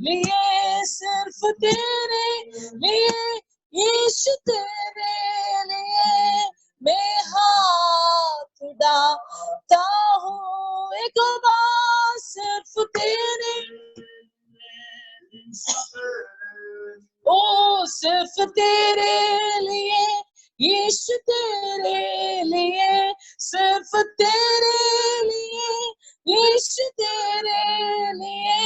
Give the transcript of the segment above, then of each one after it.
लिए, सिर्फ तेरे लिए, यीशु तेरे लिए मैं हाथ उठाता हूँ। एक बार सिर्फ तेरे, ओ सिर्फ तेरे लिए, यीशु तेरे लिए, सिर्फ तेरे लिए, यीशु तेरे लिए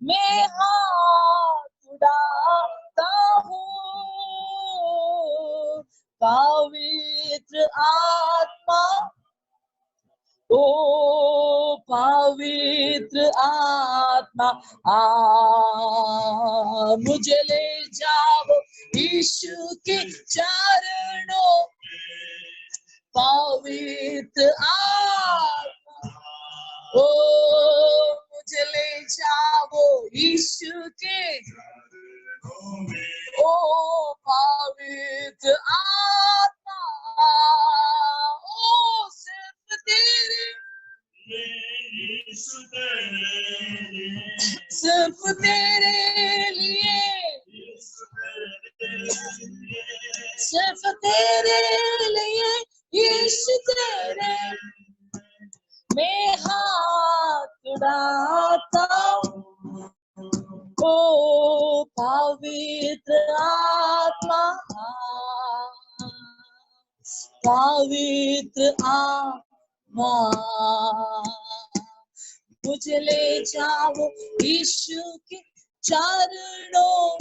मैं हाथ उठाता हूँ। पवित्र आत्मा, ओ पवित्र आत्मा मुझे ले जाओ यीशु के चरणों। पवित्र आत्मा, ओ मुझे ले जाओ यीशु के, ओ पवित्र आत्मा, ओ सिर्फ तेरे, सिर्फ तेरे लिए, सिर्फ तेरे लिए, यीशु तेरे मैं हाथ उठाता हूँ। ओ पवित्र आत्मा, पवित्र आत्मा मुझे ले जाओ यीशु के चरणों।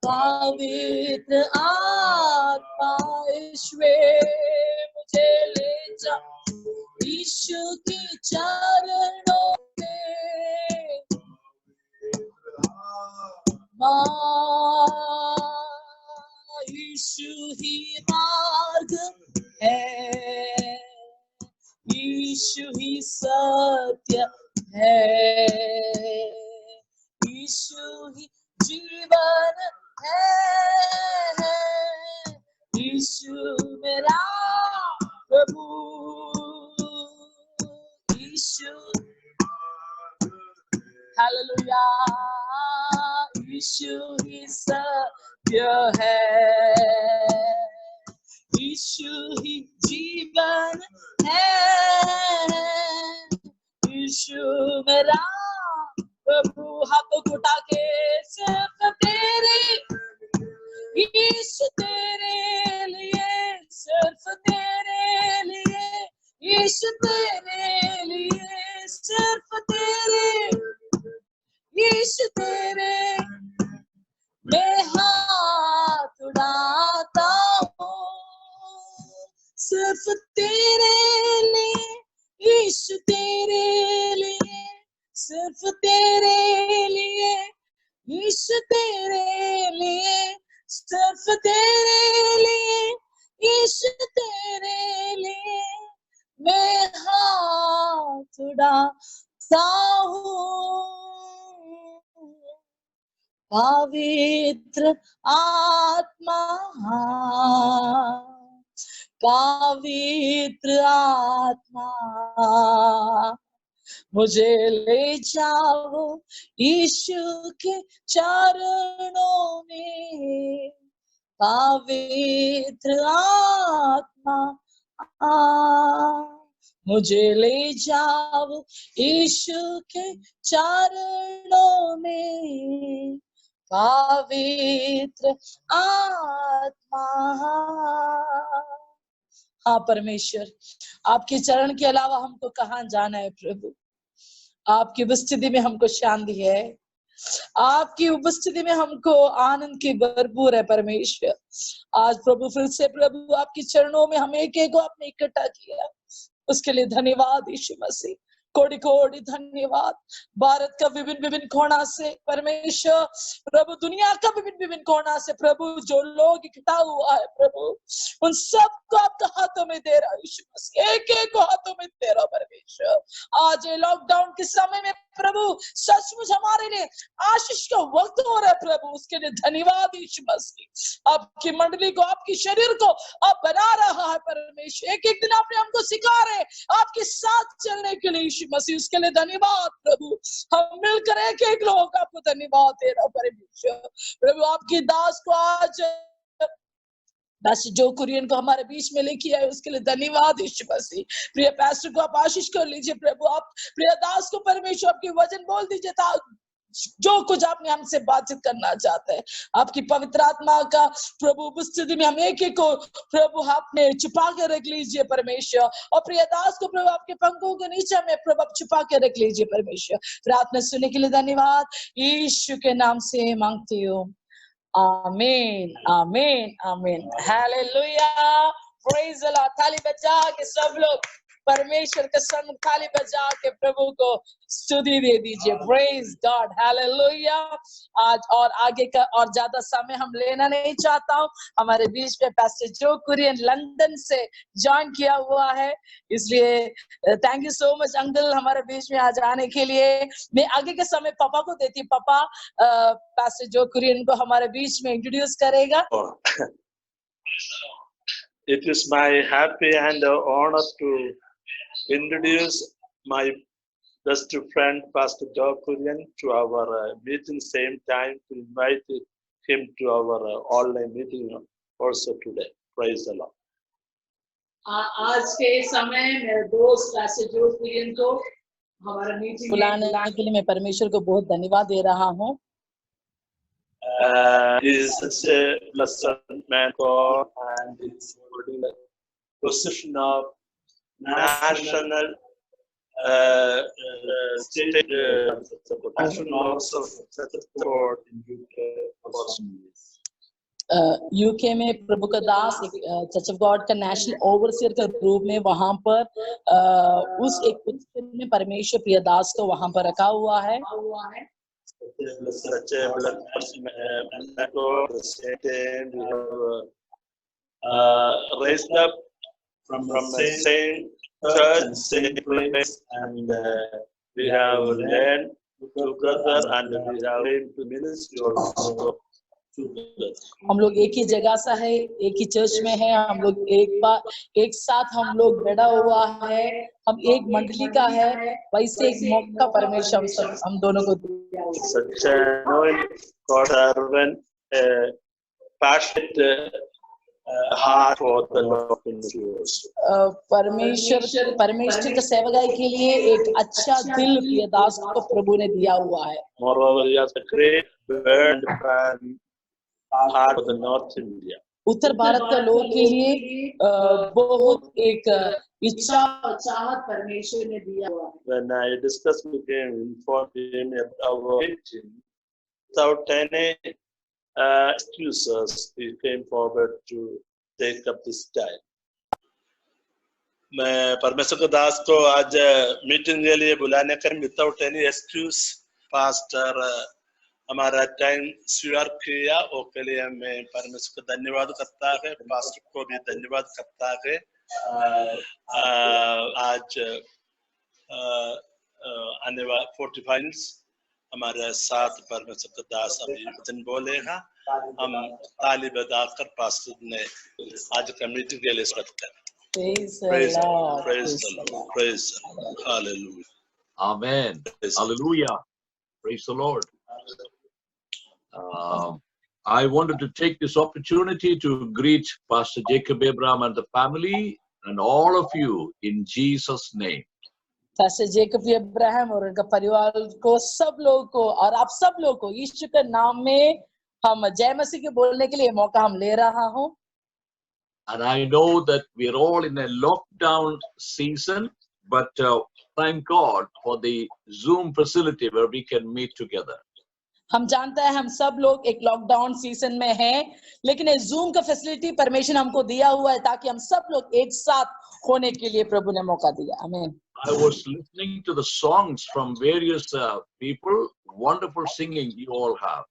पवित्र आत्मा ईश्वर मुझे ले जाओ यीशु के चरणों में। यीशु ही मार्ग है, यीशु ही सत्य है, यीशु ही जीवन है, यीशु मेरा प्रभु, यीशु हालेलुया, यीशु ही सत्य है, यीशु ही जीवन है, यीशु मेरा प्रभु। हाथों को उठा के सिर्फ तेरे, यीशु तेरे लिए, सिर्फ तेरे लिए, यीशु तेरे लिए, सिर्फ तेरे, यीशु तेरे मैं हाथ उठाता हूँ। सिर्फ तेरे लिए, यीशु तेरे लिए, सिर्फ तेरे लिए, यीशु तेरे लिए, सिर्फ तेरे लिए, यीशु तेरे लिए मैं हाथ उठाता हूँ। पवित्र आत्मा, पवित्र आत्मा मुझे ले जाओ यीशु के चरणों में। पवित्र आत्मा मुझे ले जाओ यीशु के चरणों में। पवित्र आत्मा, हाँ परमेश्वर, आपके चरण के अलावा हमको कहाँ जाना है प्रभु। आपकी उपस्थिति में हमको शांति है, आपकी उपस्थिति में हमको आनंद की भरपूर है परमेश्वर। आज प्रभु फिर से प्रभु आपके चरणों में हम एक एक को आपने इकट्ठा किया, उसके लिए धन्यवाद यीशु मसीह। कोटि कोटि धन्यवाद। भारत का विभिन्न विभिन्न कोना से परमेश्वर प्रभु, दुनिया का विभिन्न विभिन्न कोना से प्रभु जो लोग इकट्ठा हुआ है प्रभु, उन सबको आपके हाथों में दे रहा यीशु मसीह, एक एक को हाथों में दे रहा परमेश्वर। आज ये लॉकडाउन के समय में प्रभु सचमुच हमारे लिए आशीष का वक्त हो रहा है प्रभु, उसके लिए धन्यवाद यीशु मसीह। आपकी मंडली को, आपकी शरीर को आप बना रहा है परमेश्वर। एक एक दिन आपने हमको सिखा रहे आपके साथ चलने के लिए यीशु मसीह, उसके लिए धन्यवाद प्रभु। हम मिलकर एक एक लोगों का आपको धन्यवाद दे रहा हूं परमेश्वर। प्रभु आपकी दास को आज बस जो कुरियन को हमारे बीच में लेके आए उसके लिए धन्यवाद यीशु मसीह। प्रिय पास्टर को आप आशीष कर लीजिए प्रभु। आप प्रिय दास को परमेश्वर आपकी वचन बोल दीजिए था, जो कुछ आपने हमसे बातचीत करना चाहते हैं। आपकी पवित्र आत्मा का प्रभु उपस्थिति में हम एक एक को प्रभु आपने छुपा के रख लीजिए परमेश्वर। और प्रिय दास को प्रभु आपके पंखों के नीचे में प्रभु आप छुपा के रख लीजिए परमेश्वर। प्रार्थना सुनने के लिए धन्यवाद, यीशु के नाम से मांगती हूँ, आमीन आमीन आमीन। Hallelujah, praise the Lord. ताली बजा के सब लोग परमेश्वर के संग ताली बजा के प्रभु को स्तुति दे दीजिए। Praise God, hallelujah. आज और आगे का और ज्यादा समय हम लेना नहीं चाहता हूँ। हमारे बीच में पास्टर जो कुरियन लंदन से ज्वाइन किया हुआ है, इसलिए thank you so much uncle हमारे बीच में आज आने के लिए। मैं आगे के समय पापा को देती हूँ। पापा पास्टर जो कुरियन को हमारे बीच में इंट्रोड्यूस करेगा। It is my happy and honor to introduce my best friend Pastor Joe Kurian to our meeting same time, to invite him to our online meeting also today. Praise the Lord. आज के समय मेरे दोस्त pastor जो कुरियन को हमारे meeting बुलाने के लिए मैं परमेश्वर को बहुत धन्यवाद दे रहा हूँ। He is such a blessed man God, and is holding the position of national state national officer of in UK में प्रभु का दास चर्च ऑफ गॉड का नेशनल ओवरसीयर के रूप में वहां पर उस एक पोजीशन में परमेश्वर प्रिय दास को वहां पर रखा हुआ है। such a blessed person, we have raised up from the same church, same place, and we have learned together, and we have been to ministry also together. हम लोग एक ही जगह से है, एक ही चर्च में है, हम लोग एक साथ हम लोग बैठा हुआ है, हम एक मंडली का है, वैसे एक मौका परमेश्वर हम दोनों को दिया है। Such a knowing God servant, passionate heart for the Lord in yours. परमेश्वर का सेवकाई के लिए एक अच्छा दिल प्रिय दास को प्रभु ने दिया हुआ है। Moreover, he has a great burn heart for the North India. उत्तर भारत का लोग के लिए बहुत एक इच्छा और चाहत परमेश्वर ने दिया हुआ है। When I discussed with him, informed him about our meeting, without any excuses, he came forward to take up this time. मैं परमेश्वर के दास को आज मीटिंग के लिए बुलाने का विदाउट एनी एक्सक्यूज पास्टर हमारा टाइम स्वीकार किया, और के लिए मैं परमेश्वर को धन्यवाद करता है, पास्टर को भी धन्यवाद करता है। आज आने वाले 45 मिनट्स हमारे साथ परमेश्वर का दास अभी वचन बोलेगा। हम ताली बजाकर पास्टर ने आज का मीटिंग के लिए स्वागत करें। Praise the Lord. Praise the Lord. Praise the Lord. Hallelujah. Amen. Hallelujah. Praise the Lord. I wanted to take this opportunity to greet Pastor Jacob Abraham and the family and all of you in Jesus' name. Pastor Jacob Abraham और उनका परिवार को सब लोगों को और आप सब लोगों को यीशु के नाम में हम जय मसीह के बोलने के लिए मौका हम ले रहा हूँ। And I know that we are all in a lockdown season, but thank God for the Zoom facility where we can meet together. हम जानते हैं हम सब लोग एक लॉकडाउन सीजन में हैं, लेकिन ये जूम का फैसिलिटी परमेश्वर हमको दिया हुआ है ताकि हम सब लोग एक साथ होने के लिए प्रभु ने मौका दिया। आमीन। I was listening to the songs from various people. Wonderful singing you all have.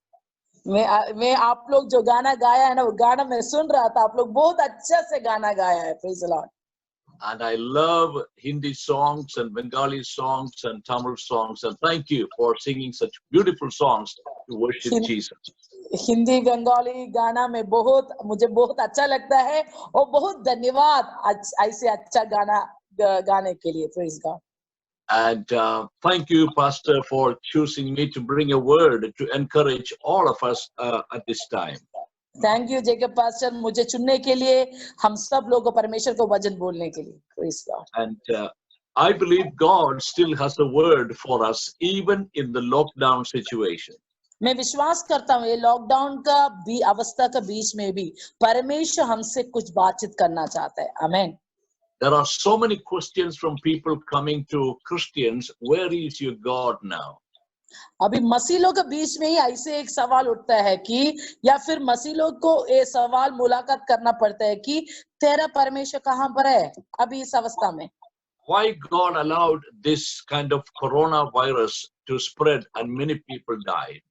मैं आप लोग जो गाना गाया है ना, वो गाना मैं सुन रहा था, आप लोग बहुत अच्छा से गाना गाया है। Praise the Lord. And I love Hindi songs and Bengali songs and Tamil songs, and thank you for singing such beautiful songs to worship Jesus. Hindi Bengali गाना में मुझे बहुत अच्छा लगता है और बहुत धन्यवाद ऐसे अच्छा गाना गाने के लिए। Praise God. And thank you, Pastor, for choosing me to bring a word to encourage all of us at this time. Thank you Jacob pastor, मुझे चुनने के लिए, हम सब लोगों को परमेश्वर को वचन बोलने के लिए। Praise God. And I believe God still has a word for us, even in the lockdown situation. मैं विश्वास करता हूँ ये लॉकडाउन का भी अवस्था के बीच में भी परमेश्वर हमसे कुछ बातचीत करना चाहता है। आमीन। There are so many questions from people coming to Christians. Where is your God now? अभी मसीह लोग के बीच में ही ऐसे एक सवाल उठता है कि, या फिर मसीह लोग को ये सवाल मुलाकात करना पड़ता है कि तेरा परमेश्वर कहाँ पर है अभी इस अवस्था में। Why God allowed this kind of coronavirus to spread and many people died?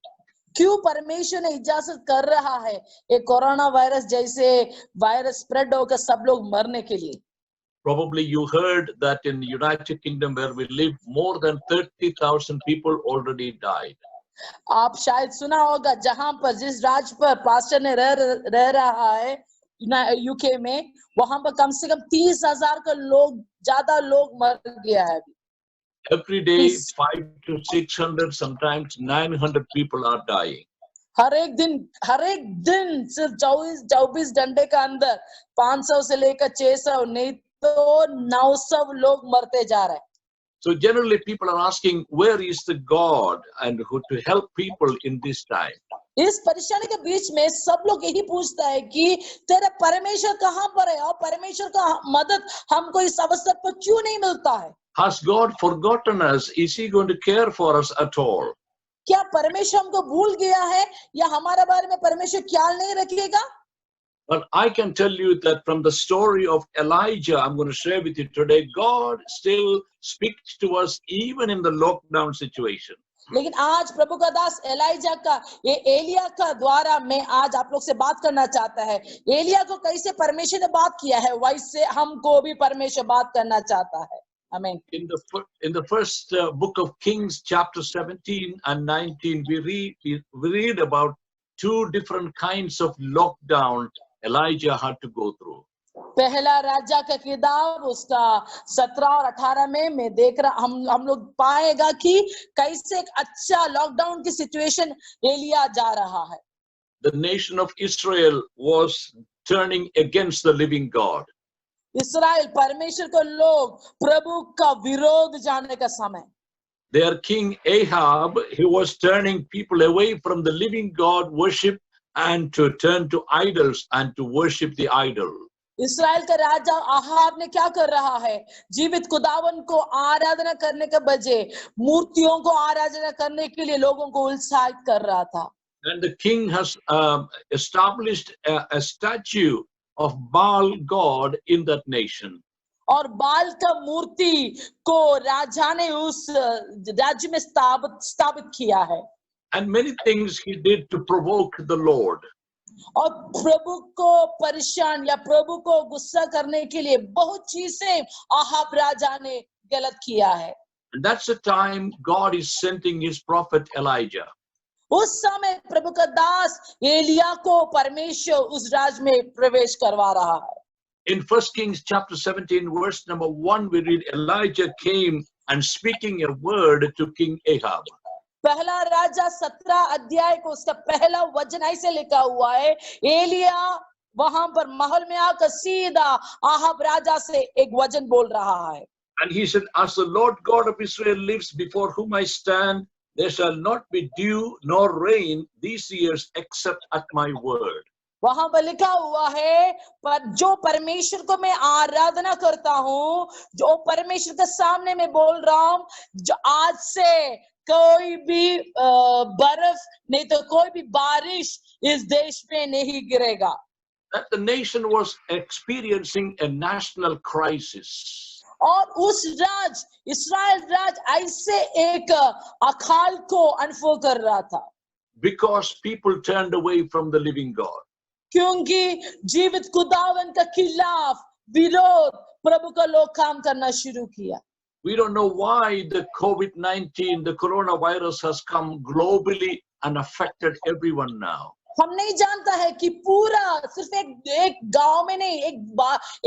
क्यों परमेश्वर ने इजाजत कर रहा है ये कोरोना वायरस जैसे वायरस स्प्रेड होकर सब लोग मरने के लिए। Probably you heard that in the United Kingdom, where we live, more than 30,000 people already died. आप शायद सुना होगा जहां पर जिस राज्य पर पास्टर ने रह रहा है यूके में, वहां पर कम से कम 30,000 का लोग ज्यादा लोग मर गया है अभी। Every day, 500 to 600, sometimes 900 people are dying. हर एक दिन सिर्फ 24 घंटे का अंदर 500 से लेकर 600 नहीं तो 900 लोग मरते जा रहे हैं। So generally people are asking, where is the God and who to help people in this time? इस परेशानी के बीच में सब लोग यही पूछता है कि तेरा परमेश्वर कहाँ पर है और परमेश्वर का मदद हमको इस अवसर पर क्यों नहीं मिलता है। Has God forgotten us? Is he going to care for us at all? क्या परमेश्वर हमको भूल गया है या हमारे बारे में परमेश्वर ख्याल नहीं रखेगा? But I can tell you that from the story of Elijah, I'm going to share with you today, God still speaks to us even in the lockdown situation. लेकिन आज प्रभु का दास एलाइजा का ये एलिया का द्वारा मैं आज आप लोग से बात करना चाहता है। एलिया को कैसे परमेश्वर ने बात किया है वैसे हमको भी परमेश्वर बात करना चाहता है। आमीन। In the first book of Kings, chapter 17 and 19, we read about two different kinds of lockdown Elijah had to go through. पहला राजा का किताब उसका 17 और 18 में मैं देख रहा हम लोग पाएगा कि कैसे एक अच्छा लॉकडाउन की सिचुएशन एलिया जा रहा है। The nation of Israel was turning against the living God. इस्राएल परमेश्वर को लोग प्रभु का विरोध जाने का समय। Their king Ahab, he was turning people away from the living God worship and to turn to idols and to worship the idol. इस्राएल का राजा Ahab ने क्या कर रहा है? जीवित खुदावन को आराधना करने के बजाय मूर्तियों को आराधना करने के लिए लोगों को उत्साहित कर रहा था। And the king has established a statue of Baal God in that nation. और बाल का मूर्ति को राजा ने उस राज्य में स्थापित किया है। And many things he did to provoke the Lord. और प्रभु को परेशान या प्रभु को गुस्सा करने के लिए बहुत चीजें आहाब राजा ने गलत किया है। And that's the time God is sending his prophet Elijah. उस समय प्रभु का दास एलिया को परमेश्वर उस राज्य में प्रवेश करवा रहा है। In 1 Kings chapter 17 verse number 1 we read Elijah came and speaking a word to King Ahab. पहला राजा 17 अध्याय को उसका पहला वचन ऐसे लिखा हुआ है, एलिया वहां पर महल में आकर सीधा आहाब राजा से एक वचन बोल रहा है। And he said, as the Lord God of Israel lives before whom I stand, there shall not be dew nor rain these years except at my word. वहां पर लिखा हुआ है, पर जो परमेश्वर को मैं आराधना करता हूँ, जो परमेश्वर के सामने मैं बोल रहा हूँ, जो आज से कोई भी बर्फ नहीं तो कोई भी बारिश इस देश में नहीं गिरेगा। That the nation was experiencing a national crisis. और उस राज्य इस्राएल राज्य ऐसे एक अकाल को अनुभव कर रहा था। Because people turned away from the living God. क्योंकि जीवित खुदावन के खिलाफ विरोध प्रभु का लोग काम करना शुरू किया। We don't know why the COVID-19, the coronavirus has come globally and affected everyone now. हम नहीं जानता है कि पूरा सिर्फ एक गांव में नहीं,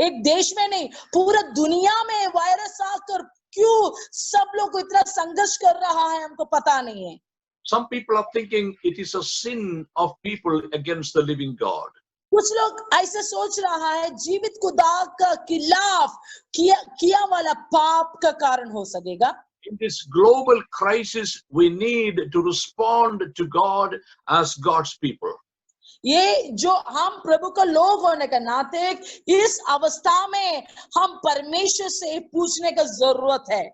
एक देश में नहीं, पूरा दुनिया में वायरस आकर क्यों सब लोग इतना संघर्ष कर रहा है हमको पता नहीं है। Some people are thinking it is a sin of people against the living God. कुछ लोग ऐसे सोच रहा है जीवित खुदा का खिलाफ किया वाला पाप का कारण हो सकेगा। In this global crisis, we need to respond to God as God's people. ये जो हम प्रभु का लोग होने का नाते इस अवस्था में हम परमेश्वर से पूछने का जरूरत है।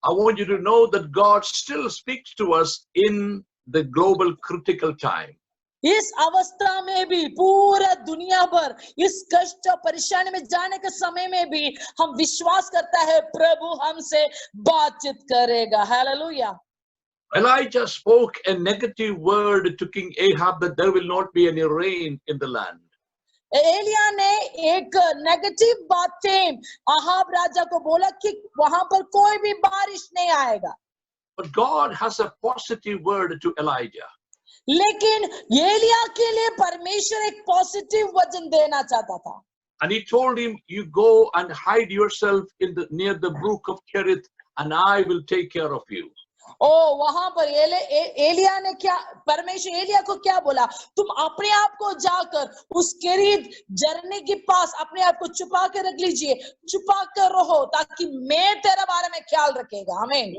I want you to know that God still speaks to us in the global critical time. इस अवस्था में भी पूरा दुनिया भर इस कष्ट परेशानी में जाने के समय में भी हम विश्वास करता है प्रभु हमसे बातचीत करेगा। Hallelujah. Elijah spoke a negative word to King Ahab that there will not be any rain in the land. Elijah ने एक नेगेटिव बातें अहाब राजा को बोला कि वहां पर कोई भी बारिश नहीं आएगा। But God has a positive word to Elijah. लेकिन एलिया के लिए परमेश्वर एक पॉजिटिव वचन देना चाहता था। And he told him, you go and hide yourself near the brook of Cherith, and I will take care of you. ओ वहां पर एलिया ने क्या परमेश्वर एलिया को क्या बोला, तुम अपने आप को जाकर उस केरीत झरने के पास अपने आप को छुपा के रख लीजिए, छुपा कर रहो ताकि मैं तेरे बारे में ख्याल रखेगा। आमीन।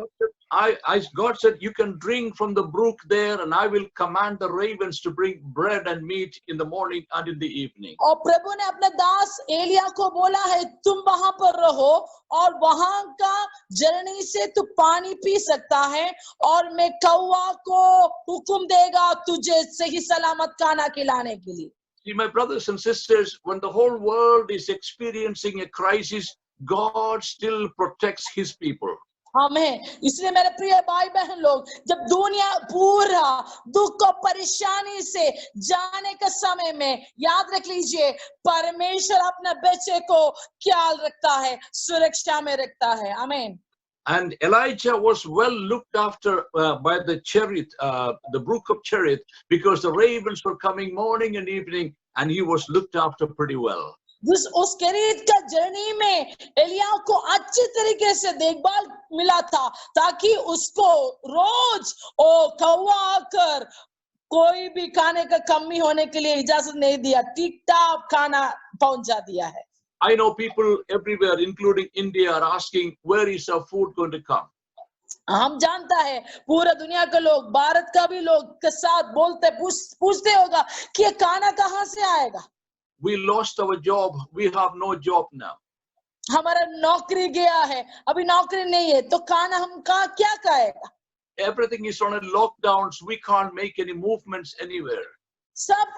God said, you can drink from the brook there, and I will command the ravens to bring bread and meat in the morning and in the evening. और प्रभु ने अपने दास एलिया को बोला है तुम वहां पर रहो और वहां का झरने से तू पानी पी सकता है और मैं कौवा को हुक्म देगा तुझे सही सलामत खाना खिलाने के लिए। See, my brothers and sisters, when the whole world is experiencing a crisis, God still protects his people. हमें इसलिए मेरे प्रिय भाई बहन लोग, जब दुनिया पूरा दुख और परेशानी से जाने के समय में याद रख लीजिए परमेश्वर अपने बच्चे को ख्याल रखता है, सुरक्षा में रखता है। आमीन। And Elijah was well looked after by the Cherith, the brook of Cherith, because the ravens were coming morning and evening, and he was looked after pretty well. उस केरीत का जर्नी में एलिया को अच्छी तरीके से देखभाल मिला था ताकि उसको रोज कौवा आकर कोई भी खाने का कमी होने के लिए इजाजत नहीं दिया, ठीक ठाक खाना पहुंचा दिया है। I know people everywhere, including India, are asking, where is our food going to come? हम जानता है पूरा दुनिया के लोग, भारत का भी लोग के साथ बोलते पूछते होगा कि ये खाना कहाँ से आएगा। We lost our job. We have no job now. हमारा नौकरी गया है, अभी नौकरी नहीं है, तो खाना हम क्या खाएगा? Everything is on a lockdown, so we can't make any movements anywhere. सब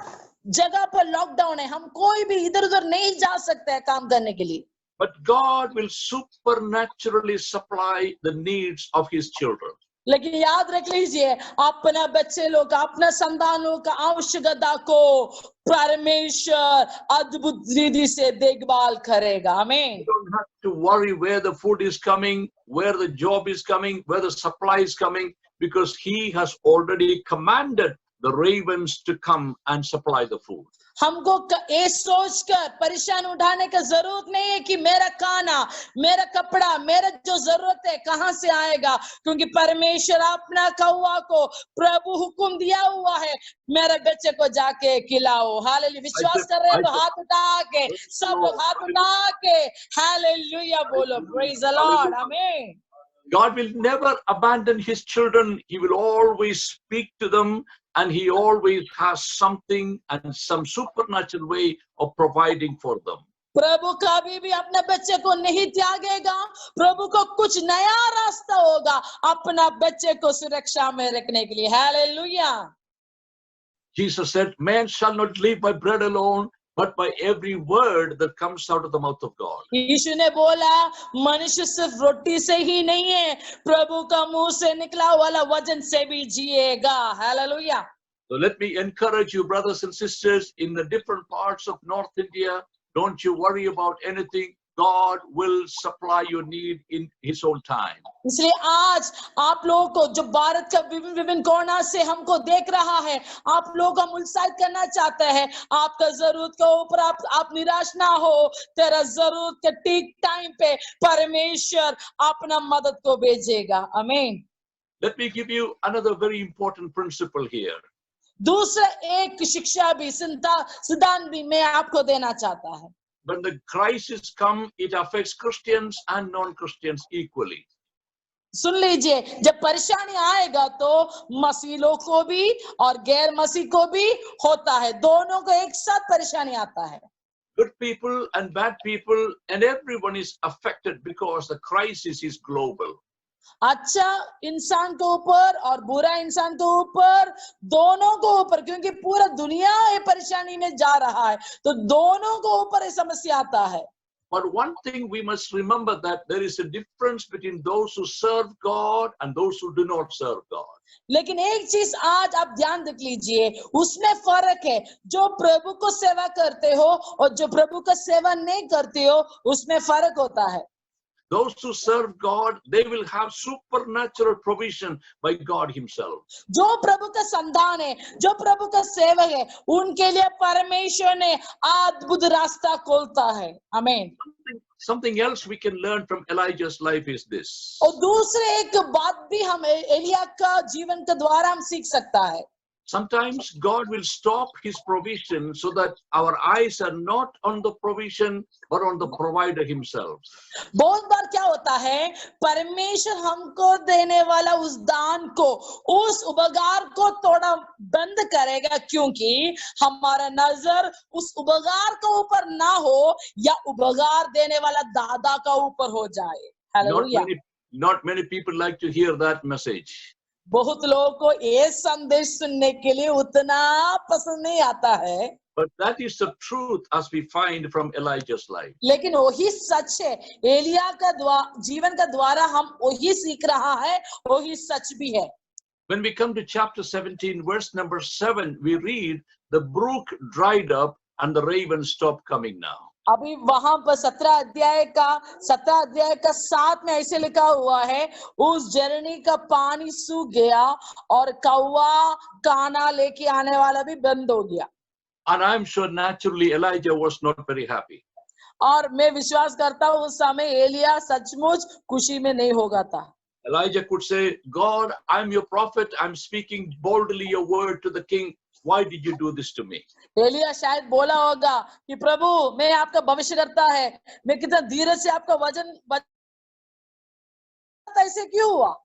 जगह पर लॉकडाउन है, हम कोई भी इधर उधर नहीं जा सकते हैं काम करने के लिए। But God will supernaturally supply the needs of his children. लेकिन याद रख लीजिए अपना बच्चे लोग अपना संतानों का आवश्यकता को परमेश्वर अद्भुत रीति से देखभाल करेगा। आमीन। You don't have to worry where the food is coming, where the job is coming, where the supply is coming, because he has already commanded the ravens to come and supply the food. हमको ये सोचकर परेशान उठाने का जरूरत नहीं है कि मेरा खाना, मेरा कपड़ा, मेरा जो जरूरत है कहां से आएगा, क्योंकि परमेश्वर अपना कौवा को प्रभु हुक्म दिया हुआ है मेरे बच्चे को जाके खिलाओ। हालेलुया। विश्वास कर रहे हैं तो हाथ उठा के, सब लोग हाथ उठा के हालेलुया बोलो, प्रेज द लॉर्ड। आमीन। God will never abandon his children. He will always speak to them, and he always has something and some supernatural way of providing for them. प्रभु कभी भी अपने बच्चे को नहीं त्यागेगा, प्रभु को कुछ नया रास्ता होगा अपना बच्चे को सुरक्षा में रखने के लिए। Hallelujah. Jesus said, man shall not live by bread alone, but by every word that comes out of the mouth of God. यीशु ने बोला मनुष्य सिर्फ रोटी से ही नहीं है, प्रभु का मुंह से निकला वाला वचन से भी जिएगा। Hallelujah. So let me encourage you, brothers and sisters, in the different parts of North India, don't you worry about anything. God will supply your need in His own time. इसलिए आज आप लोगों को जो भारत का विभिन्न विभिन्न कोना से हमको देख रहा है, आप लोगों को हम उत्साहित करना चाहते हैं, आपका जरूरत के ऊपर आप निराश ना हो। तेरा जरूरत के ठीक टाइम पे परमेश्वर अपना मदद को भेजेगा। आमीन। Let me give you another very important principle here. दूसरा एक शिक्षा भी सिद्धांत भी मैं आपको देना चाहता है। When the crisis come, it affects Christians and non-Christians equally. सुन लीजिए, जब परेशानी आएगा तो मसीहों को भी और गैर मसीह को भी होता है, दोनों को एक साथ परेशानी आता है। Good people and bad people and everyone is affected because the crisis is global. अच्छा इंसान के ऊपर और बुरा इंसान के ऊपर, दोनों को ऊपर, क्योंकि पूरा दुनिया ये परेशानी में जा रहा है, तो दोनों को ऊपर ये समस्या आता है। But one thing we must remember, that there is a difference between those who serve God and those who do not serve God. लेकिन एक चीज आज आप ध्यान रख लीजिए, उसमें फर्क है। जो प्रभु को सेवा करते हो और जो प्रभु का सेवा नहीं करते हो, उसमें फर्क होता है। Those who serve God, they will have supernatural provision by God Himself. जो प्रभु का संतान है, जो प्रभु का सेवक है, उनके लिए परमेश्वर ने अद्भुत रास्ता खोलता है। आमीन। Something else we can learn from Elijah's life is this. और दूसरे एक बात भी हम एलिया का जीवन के द्वारा हम सीख सकता है। Sometimes God will stop His provision so that our eyes are not on the provision but on the provider Himself. बहुत बार क्या होता है, परमेश्वर हमको देने वाला उस दान को, उस उपहार को थोड़ा बंद करेगा, क्योंकि हमारा नजर उस उपहार के ऊपर ना हो या उपहार देने वाला दादा का ऊपर हो जाए। Hallelujah. Not many people like to hear that message. बहुत लोगों को ये संदेश सुनने के लिए उतना पसंद नहीं आता है। But that is the truth as we find from Elijah's life. लेकिन वही सच है, एलिया का जीवन का द्वारा हम वही सीख रहा है, वही सच भी है। When we come to chapter 17, verse number 7, we read, the brook dried up and the ravens stopped coming now. अभी वहां पर 17 अध्याय का 7 में ऐसे लिखा हुआ है, उस झरने का पानी सूख गया और कौवा खाना लेके आने वाला भी बंद हो गया। And I'm sure naturally Elijah was not very happy. और मैं विश्वास करता हूँ उस समय एलिया सचमुच खुशी में नहीं होगा था। Elijah could say, God, I'm your prophet, I'm speaking boldly your word to the king. Why did you do this to me? Elia शायद बोला होगा कि प्रभु मैं आपका भविष्य करता है, मैं कितना धीरज से आपका वचन ऐसे क्यों हुआ?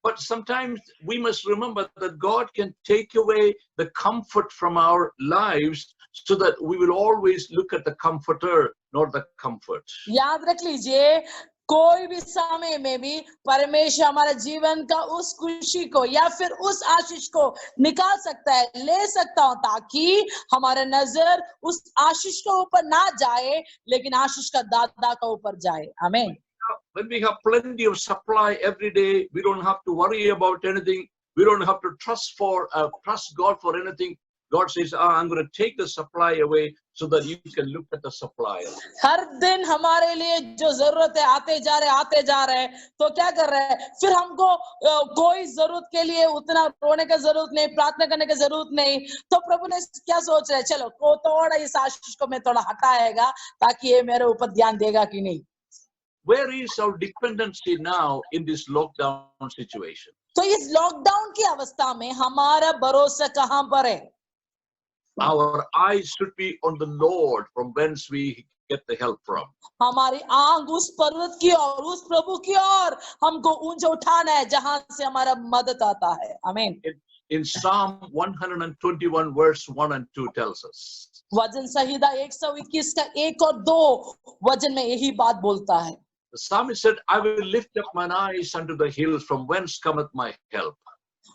But sometimes we must remember that God can take away the comfort from our lives so that we will always look at the comforter, not the comfort. याद रख लीजिए, कोई भी समय में भी परमेश्वर हमारे जीवन का उस खुशी को या फिर उस आशीष को निकाल सकता है, ले सकता हूं, ताकि हमारा नजर उस आशीष के ऊपर ना जाए, लेकिन आशीष का दादा के ऊपर जाए। आमीन। When we have plenty of supply every day, we don't have to worry about anything. We don't have to trust God for anything. God says, I'm going to take the supply away so that you can look at the supply. हर दिन हमारे लिए जो जरूरत है आते जा रहे, तो क्या कर रहे हैं, फिर हमको कोई जरूरत के लिए उतना रोने की जरूरत नहीं, प्रार्थना करने की जरूरत नहीं। तो प्रभु ने क्या सोच रहे, चलो को थोड़ा इस आशीष को मैं थोड़ा हटाएगा, ताकि ये मेरे ऊपर ध्यान देगा कि नहीं। Where is our dependency now in this lockdown situation? तो इस लॉकडाउन की अवस्था में हमारा भरोसा कहां पर है? Our eyes should be on the Lord, from whence we get the help from. हमारी आंख उस पर्वत की ओर, उस प्रभु की ओर हमको ऊंचा उठाना है, जहां से हमारा मदद आता है। आमीन। In Psalm 121 verse 1 and 2 tells us. वचन संहिता 121 का 1 और 2 वचन में यही बात बोलता है। The psalmist said, I will lift up mine eyes unto the hills, from whence cometh my help.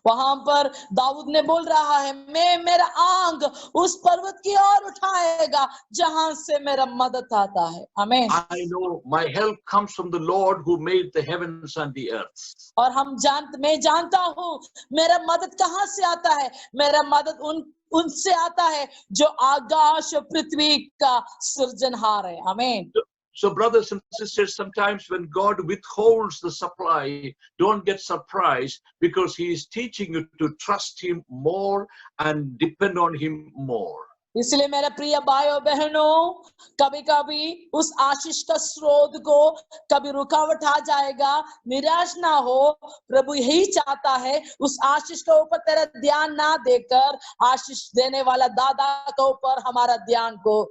वहां पर दाऊद ने बोल रहा है, मैं मेरा आंख उस पर्वत की ओर उठाएगा जहां से मेरा मदद आता है। आमीन। I know my help comes from the Lord who made the heavens and the earth. और मैं जानता हूँ मेरा मदद कहां से आता है, मेरा मदद उनसे आता है जो आकाश और पृथ्वी का सृजनहार है। आमीन। So brothers and sisters, sometimes when God withholds the supply, don't get surprised, because he is teaching you to trust him more and depend on him more. इसलिए मेरे प्रिय भाइयों बहनों, कभी कभी उस आशीष का स्रोत को कभी रुकावट आ जाएगा, निराश ना हो। प्रभु यही चाहता है, उस आशीष के ऊपर तेरा ध्यान ना देकर आशीष देने वाला दादा के ऊपर हमारा ध्यान को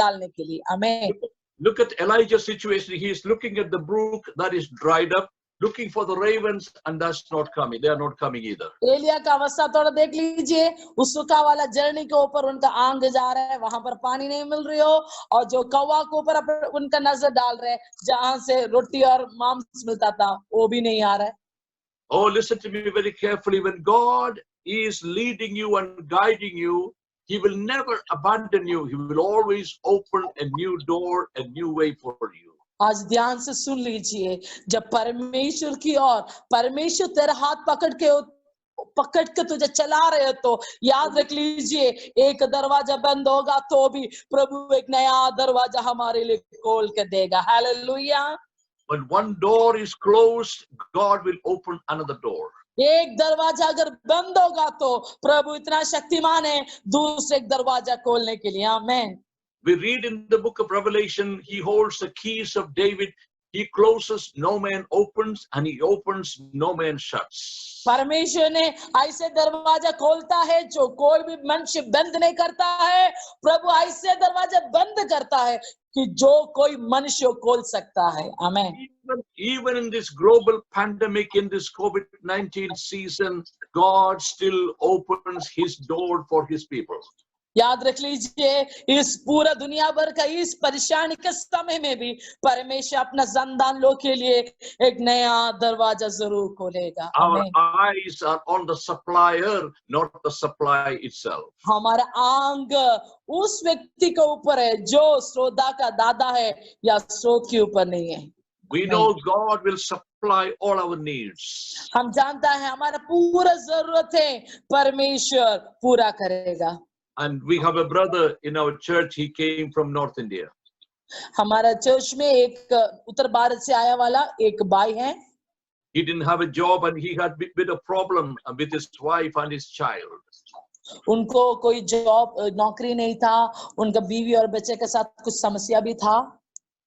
डालने के लिए। आमीन। Look at Elijah's situation. He is looking at the brook that is dried up, looking for the ravens, and that's not coming. They are not coming either. Elia का अवस्था थोड़ा देख लीजिए, उस सूखा वाला झरने के ऊपर उनका आंग जा रहा है, वहां पर पानी नहीं मिल रही हो, और जो कौवा के ऊपर उनका नजर डाल रहे, जहां से रोटी और मांस मिलता था, वो भी नहीं आ रहा है। Oh, listen to me very carefully. When God is leading you and guiding you, he will never abandon you. He will always open a new door, a new way for you. आज ध्यान से सुन लीजिए, जब परमेश्वर की ओर परमेश्वर तेरा हाथ पकड़ के तुझे चला रहे हो, तो याद रख लीजिए, एक दरवाजा बंद होगा तो भी प्रभु एक नया दरवाजा हमारे लिए खोल के देगा। Hallelujah. When one door is closed, God will open another door. एक दरवाजा अगर बंद होगा तो प्रभु इतना शक्तिमान है दूसरे दरवाजा खोलने के लिए। आमीन। We read in the book of Revelation, he holds the keys of David. He closes, no man opens, and he opens, no man shuts. परमेश्वर ने ऐसे दरवाजा खोलता है जो कोई भी मनुष्य बंद नहीं करता है। प्रभु ऐसे दरवाजा बंद करता है कि जो कोई मनुष्य खोल सकता है। आमीन। Even in this global pandemic, in this COVID-19 season, God still opens his door for his people. याद रख लीजिए, इस पूरा दुनिया भर का इस परेशानी के समय में भी परमेश्वर अपना संतान लोग के लिए एक नया दरवाजा जरूर खोलेगा। Our eyes are on the supplier, not the supply itself. हमारा आंग उस व्यक्ति के ऊपर है जो स्रोता का दादा है या स्रोत के ऊपर नहीं है। We know God will supply all our needs. हम जानता है हमारा पूरा जरूरत है परमेश्वर पूरा करेगा। And we have a brother in our church. He came from North India. हमारा चर्च में एक उत्तर भारत से आया वाला एक भाई है। He didn't have a job and he had a bit of problem with his wife and his child. उनको कोई जॉब नौकरी नहीं था, उनका बीवी और बच्चे के साथ कुछ समस्या भी था।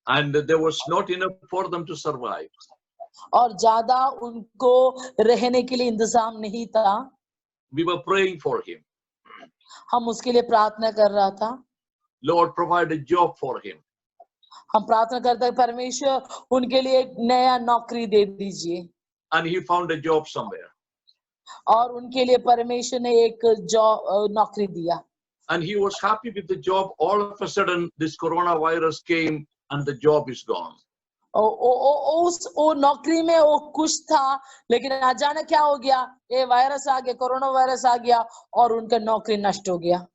And there was not enough for them to survive. और ज्यादा उनको रहने के लिए इंतजाम नहीं था। We were praying for him. हम उसके लिए प्रार्थना कर रहा था। Lord, provide a job for him. हम प्रार्थना करते हैं, परमेश्वर उनके लिए एक नया नौकरी दे दीजिए। And he found a job somewhere. और उनके लिए परमेश्वर ने एक जॉब नौकरी दिया। And he was happy with the job. All of a sudden, this coronavirus came and the job is gone. उस नौकरी में वो खुश था, लेकिन अचानक क्या हो गया, ये वायरस आ गया, कोरोना वायरस आ गया और उनका नौकरी नष्ट हो गया।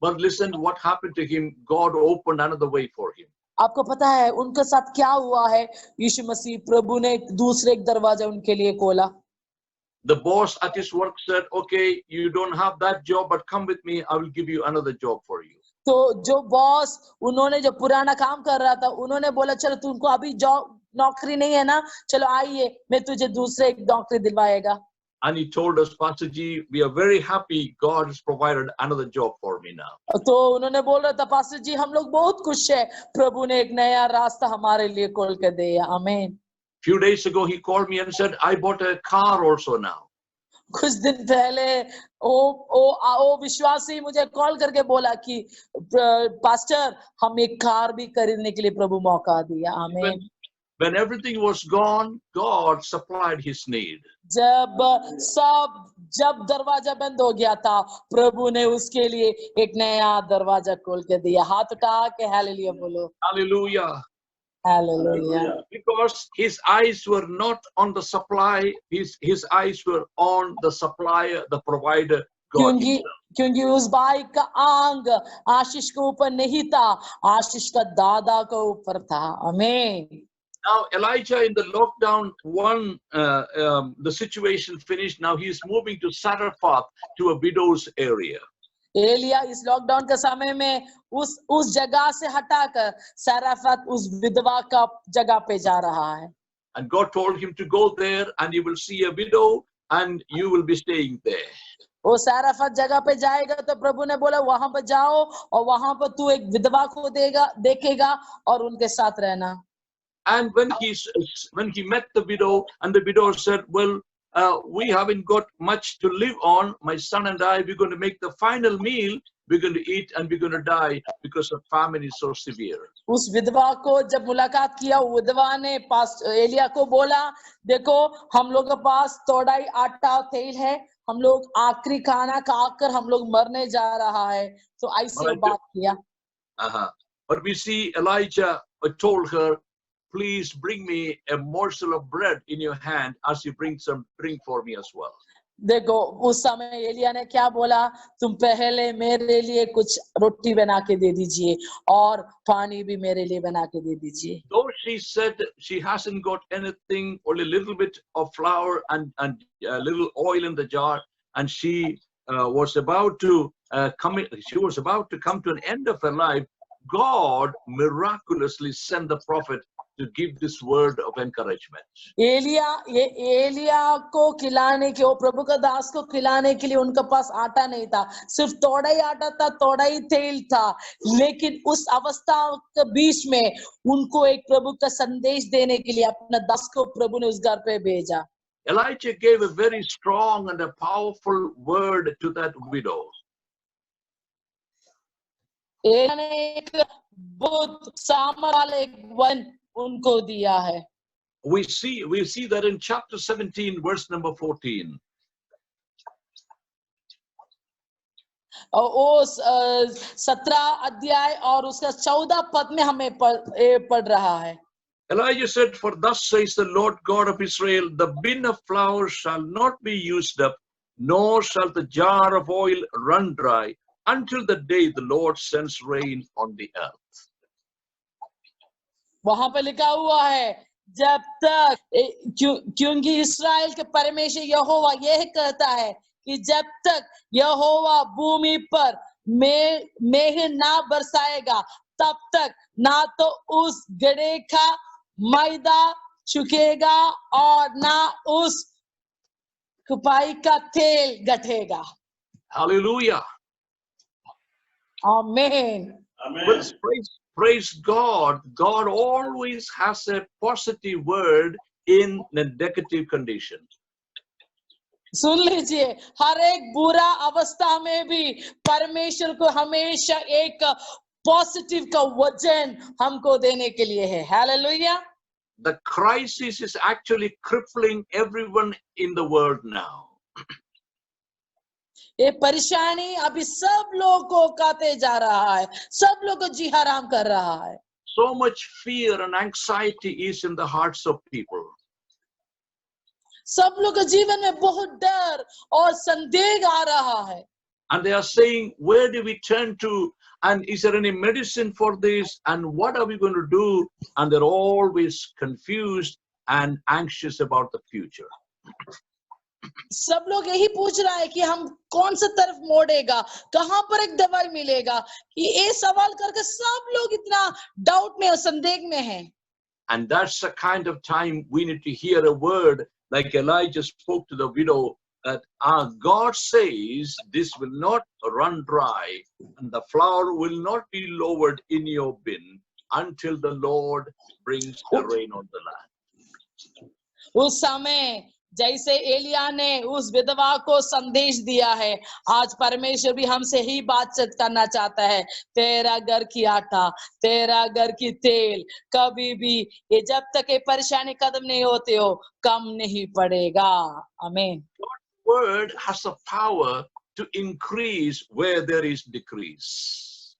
But listen, what happened to him? God opened another way for him. आपको पता है उनके साथ क्या हुआ है? यीशु मसीह प्रभु ने दूसरे एक दरवाजा उनके लिए खोला। The boss at his work said, okay, you don't have that job, but come with me. I will give you another job for you. तो जो बॉस उन्होंने जो पुराना काम कर रहा था, उन्होंने बोला चलो तुमको अभी जॉब नौकरी नहीं है ना, चलो आइए मैं तुझे दूसरे एक नौकरी दिलवाएगा। And he told us, Pastor Ji, we are very happy God has provided another job for me now. तो उन्होंने बोल रहा था, पास्टर जी हम लोग बहुत खुश है, प्रभु ने एक नया रास्ता हमारे लिए खोल कर दिया। आमीन। Few days ago he called me and said, I bought a car also now. कुछ दिन पहले ओ विश्वासी मुझे कॉल करके बोला कि पास्टर हम एक कार भी खरीदने के लिए प्रभु मौका दिया। आमीन। When everything was gone, God supplied his need. जब दरवाजा बंद हो गया था, प्रभु ने उसके लिए एक नया दरवाजा खोल के दिया। हाथ उठा के हालेलुया बोलो। Hallelujah. Hallelujah. Because his eyes were not on the supply, his eyes were on the supplier, the provider, God himself. क्योंकि उस भाई का आंग आशीष के ऊपर नहीं था, आशीष का दादा के ऊपर था। आमीन। Now Elijah in the lockdown, the situation finished. Now he is moving to Saraphat, to a widow's area. Elia इस लॉकडाउन के समय में उस जगह से हटाकर साराफत उस विधवा का जगह पे जा रहा है। And God told him to go there and you will see a widow and you will be staying there. वो साराफत जगह पे जाएगा तो प्रभु ने बोला वहां पर जाओ और वहां पर तू एक विधवा को देखेगा और उनके साथ रहना। And when he met the widow, and the widow said, well, we haven't got much to live on. My son and I, we're going to make the final meal. We're going to eat and we're going to die because the famine is so severe. उस विधवा को जब मुलाकात किया, विधवा ने एलिया को बोला, देखो हम लोग के पास थोड़ा ही आटा तेल है, हम लोग आखिरी खाना खाकर हम लोग मरने जा रहा है। तो ऐसे बात किया। But we see Elijah told her, please bring me a morsel of bread in your hand as you bring some drink for me as well. देखो उस समय एलिया ने क्या बोला, तुम पहले मेरे लिए कुछ रोटी बना के दे दीजिए और पानी भी मेरे लिए बना के दे दीजिए। Though she said she hasn't got anything, only a little bit of flour and a little oil in the jar, and she was about to come to an end of her life, God miraculously sent the prophet to give this word of encouragement. Elia को खिलाने के, वो प्रभु का दास को खिलाने के लिए उनके पास आटा नहीं था, सिर्फ थोड़ा ही आटा था, थोड़ा ही तेल था, लेकिन उस अवस्था के बीच में उनको एक प्रभु का संदेश देने के लिए अपना दास को प्रभु ने उस घर पे भेजा। Elijah gave a very strong and a powerful word to that widow. Elia ने एक बहुत सामर्थ वाला एक वचन उनको दिया है। We see that in chapter 17 verse number 14. और उस 17 अध्याय और उसका 14 पद में हमें पढ़ रहा है। Elijah said, for thus says the Lord God of Israel, the bin of flour shall not be used up, nor shall the jar of oil run dry, until the day the Lord sends rain on the earth. वहां पे लिखा हुआ है, जब तक, क्योंकि इस्राएल के परमेश्वर यहोवा यह कहता है कि जब तक यहोवा भूमि पर मेघ ना बरसाएगा, तब तक ना तो उस गड्ढे का मैदा सूखेगा और ना उस कुपाई का तेल घटेगा। Hallelujah. Amen. Amen. Praise God. God always has a positive word in a negative condition. सुन लीजिए, हर एक बुरा अवस्था में भी परमेश्वर को हमेशा एक पॉजिटिव का वचन हमको देने के लिए है। Hallelujah. The crisis is actually crippling everyone in the world now. ये परेशानी अभी सब लोगों को काटे जा रहा है, सब लोगों को जी हराम कर रहा है। So much fear and anxiety is in the hearts of people. सब लोगों के जीवन में बहुत डर और संदेह आ रहा है। And they are saying, where do we turn to? And is there any medicine for this? And what are we going to do? And they're always confused and anxious about the future. सब लोग यही पूछ रहा है कि हम कौन सा तरफ मोड़ेगा, कहां पर एक दवाई मिलेगा, कि ये सवाल करके सब लोग इतना डाउट में और संदेह में हैं। And that's the kind of time we need to hear a word like Elijah spoke to the widow, that God says this will not run dry and the flour will not be lowered in your bin until the Lord brings the rain on the land. उस समय जैसे एलिया ने उस विधवा को संदेश दिया है, आज परमेश्वर भी हमसे ही बातचीत करना चाहता है। तेरा घर की आटा, तेरा घर की तेल कभी भी, ये जब तक ये परेशानी खत्म नहीं होते हो, कम नहीं पड़ेगा। आमीन। God's word has the power to increase where there is decrease.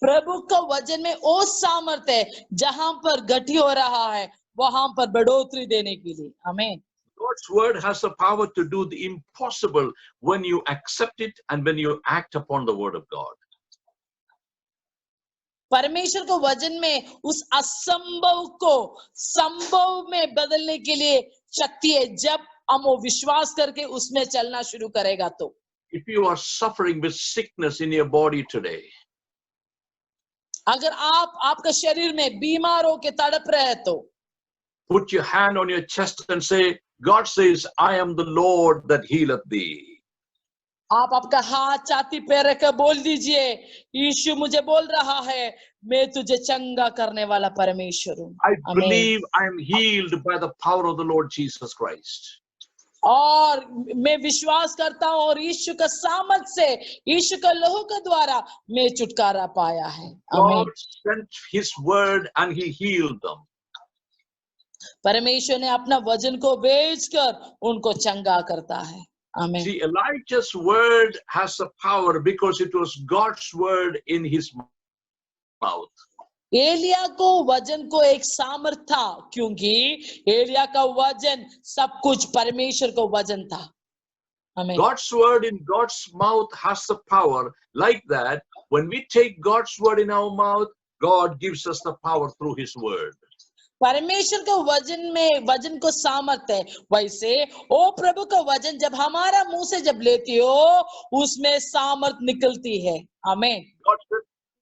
प्रभु का वचन में वो सामर्थ्य है, जहां पर घटी हो रहा है वहां पर बढ़ोतरी देने के लिए। आमीन। God's word has the power to do the impossible when you accept it and when you act upon the word of God. परमेश्वर को वचन में उस असंभव को संभव में बदलने के लिए शक्ति है, जब हम वो विश्वास करके उसमें चलना शुरू करेगा तो। if you are suffering with sickness in your body today, अगर आप आपका शरीर में बीमार होके तड़प रहे हैं तो put your hand on your chest and say, God says, I am the Lord that healeth thee. आप आपका हाथ छाती पे रखकर बोल दीजिए, यीशु मुझे बोल रहा है, मैं तुझे चंगा करने वाला परमेश्वर हूँ। I आमीन। believe I am healed by the power of the Lord Jesus Christ. और मैं विश्वास करता हूँ और यीशु का सामर्थ से, यीशु का लहू के द्वारा मैं छुटकारा पाया है। आमीन। God sent his word and he healed them. परमेश्वर ने अपना वचन को भेजकर उनको चंगा करता है। आमीन। See, Elijah's word has a power because it was God's word in his mouth. Elia को वचन को एक सामर्थ था, क्योंकि एलिया का वचन सब कुछ परमेश्वर को वचन था। आमीन। God's word in God's mouth has the power like that. When we take God's word in our mouth, God gives us the power through his word. परमेश्वर का वचन में वचन को सामर्थ है, वैसे ओ प्रभु का वचन जब हमारा मुंह से जब लेती हो उसमें सामर्थ निकलती है। आमीन।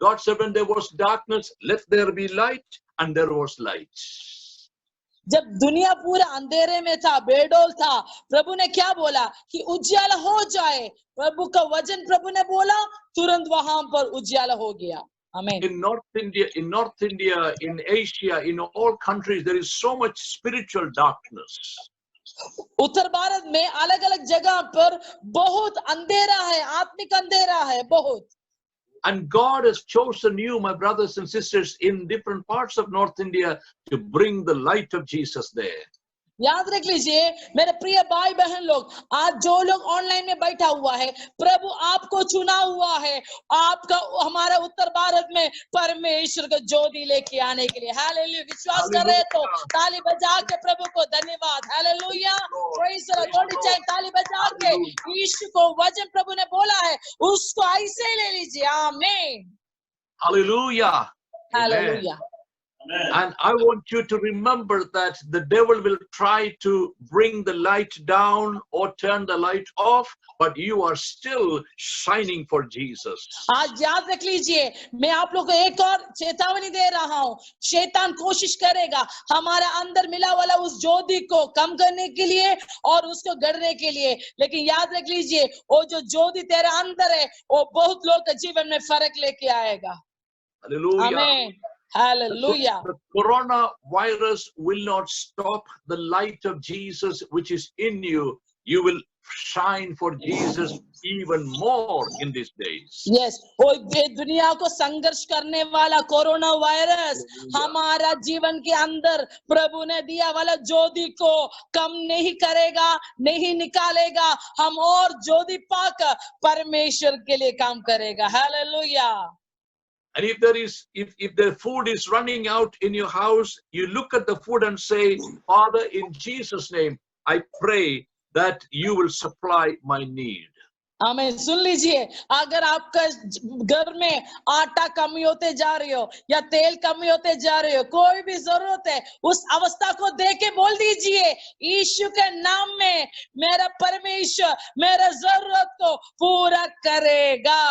God said, when there was darkness, let there be light, and there was light. जब दुनिया पूरा अंधेरे में था, बेडोल था, प्रभु ने क्या बोला कि उज्याला हो जाए। प्रभु का वचन प्रभु ने बोला, तुरंत वहां पर उज्याला हो गया। आमीन। In North India, in Asia, in all countries, there is so much spiritual darkness. उत्तर भारत में अलग अलग जगह पर बहुत अंधेरा है, आत्मिक अंधेरा है बहुत। And God has chosen you, my brothers and sisters, in different parts of North India to bring the light of Jesus there. याद रख लीजिए मेरे प्रिय भाई बहन लोग, आज जो लोग ऑनलाइन में बैठा हुआ है, प्रभु आपको चुना हुआ है, आपका हमारा उत्तर भारत में परमेश्वर को ज्योति लेके आने के लिए। हालेलुया। विश्वास कर रहे तो ताली बजा के प्रभु को धन्यवाद। हालेलुया। Praise the Lord. थोड़ी चाहिए ताली बजा के यीशु को वचन प्रभु ने बोला है उसको ऐसे ही ले लीजिए। आमीन। Hallelujah. Hallelujah. And I want you to remember that the devil will try to bring the light down or turn the light off, but you are still shining for Jesus. आज याद रख लीजिए, मैं आप लोगों को एक और चेतावनी दे रहा हूँ। शैतान कोशिश करेगा हमारा अंदर मिला वाला उस ज्योति को कम करने के लिए और उसको गढ़ने के लिए, लेकिन याद रख लीजिए वो जो ज्योति तेरे अंदर है वो बहुत लोग के जीवन में फर्क लेके आएगा। Hallelujah. आमीन। Hallelujah. The coronavirus will not stop the light of Jesus which is in you. You will shine for Jesus even more in these days. Yes, वो ये दुनिया को संघर्ष करने वाला कोरोना वायरस हमारा जीवन के अंदर प्रभु ने दिया वाला ज्योति को कम नहीं करेगा, नहीं निकालेगा। हम और ज्योति पाकर परमेश्वर के लिए काम करेगा। Hallelujah. And if the food is running out in your house, you look at the food and say, Father, in Jesus' name, I pray that you will supply my need. आमीन। सुन लीजिए, अगर आपका घर में आटा कमी होते जा रही हो या तेल कमी होते जा रही हो, कोई भी जरूरत है, उस अवस्था को देख के बोल दीजिए, यीशु के नाम में मेरा परमेश्वर मेरा जरूरत को पूरा करेगा।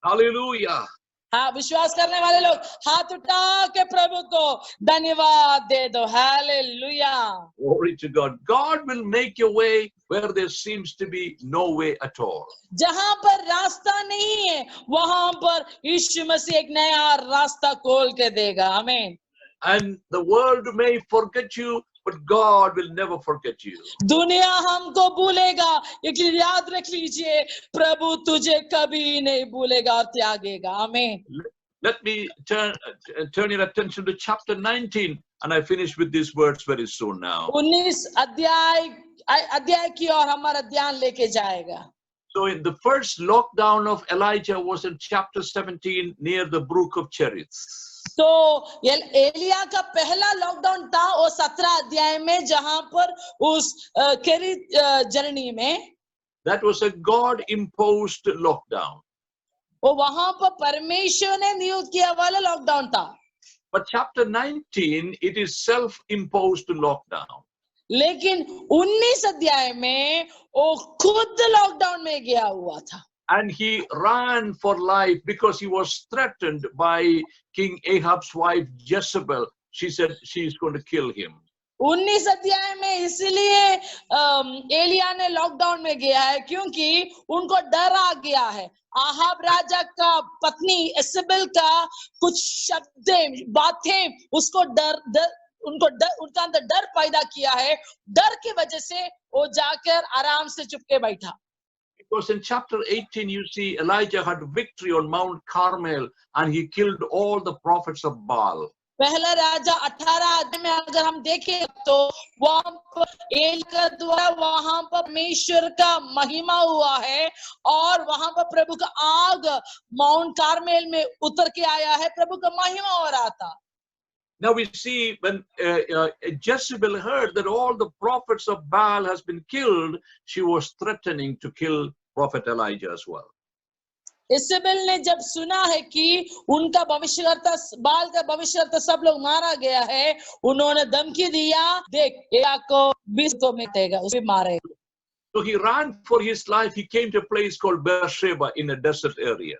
Hallelujah. हाँ, विश्वास करने वाले लोग हाथ उठा के प्रभु को धन्यवाद दे दो। Hallelujah. Glory to God. God will make a way where there seems to be no way at all. जहां पर रास्ता नहीं है वहां पर यीशु मसीह एक नया रास्ता खोल के देगा। आमीन। And the world may forget you, but God will never forget you. दुनिया हमको भूलेगा, लेकिन याद रख लीजिए प्रभु तुझे कभी नहीं भूलेगा और त्यागेगा। आमीन। Let me turn your attention to chapter 19, and I finish with these words very soon now. 19 अध्याय की ओर हमारा ध्यान लेके जाएगा। So in the first lockdown of Elijah was in chapter 17 near the brook of Cherith. तो एलिया का पहला lockdown था वो 17 अध्याय में, जहां पर उस केरित जर्नी में that was a God imposed lockdown. वो वहां पर परमेश्वर ने नियुक्त किया वाला लॉकडाउन था। But chapter 19 it is self imposed lockdown. लेकिन 19 अध्याय में वो खुद लॉकडाउन में गया हुआ था। And he ran for life because he was threatened by King Ahab's wife Jezebel. She said she is going to kill him. 19 अध्याय में इसलिए एलिया ने लॉकडाउन में गया है क्योंकि उनको डर आ गया है। आहाब राजा का पत्नी इसेबेल का कुछ शब्दें बातें उसको उनका अंदर डर पैदा किया है। डर की वजह से वो जाकर आराम से चुपके बैठा। Because in chapter 18 you see Elijah had victory on Mount Carmel and he killed all the prophets of Baal. पहला राजा 18 अध्याय में अगर हम देखें तो वहां पर एलिया द्वारा वहां पर परमेश्वर का महिमा हुआ है और वहां पर प्रभु का आग माउंट कार्मेल में उतर के आया है। प्रभु का महिमा हो रहा था। Now we see when Jezebel heard that all the prophets of Baal has been killed, she was threatening to kill prophet Elijah as well. इसेबेल ने जब सुना है कि उनका भविष्यवक्ता बाल का भविष्यवक्ता सब लोग मारा गया है, उन्होंने धमकी दिया, देख एलिया को 20 को मिटेगा, उसे मारेगा। So he ran for his life. He came to a place called Beersheba in a desert area.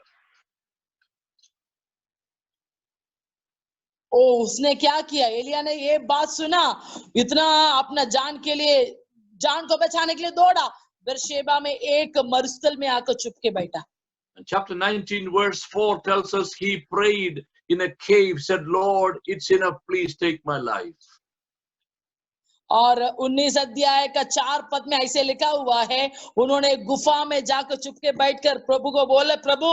उसने क्या किया? एलिया ने ये बात सुना, इतना अपना जान को बचाने के लिए दौड़ा। बेरशेबा में एक मरुस्थल में आकर चुप के बैठा। And chapter 19 verse 4 tells us he prayed in a cave, said, Lord, it's enough, please take my life. और 19 अध्याय का 4 पद में ऐसे लिखा हुआ है, उन्होंने गुफा में जाकर चुपके बैठकर प्रभु को बोले, प्रभु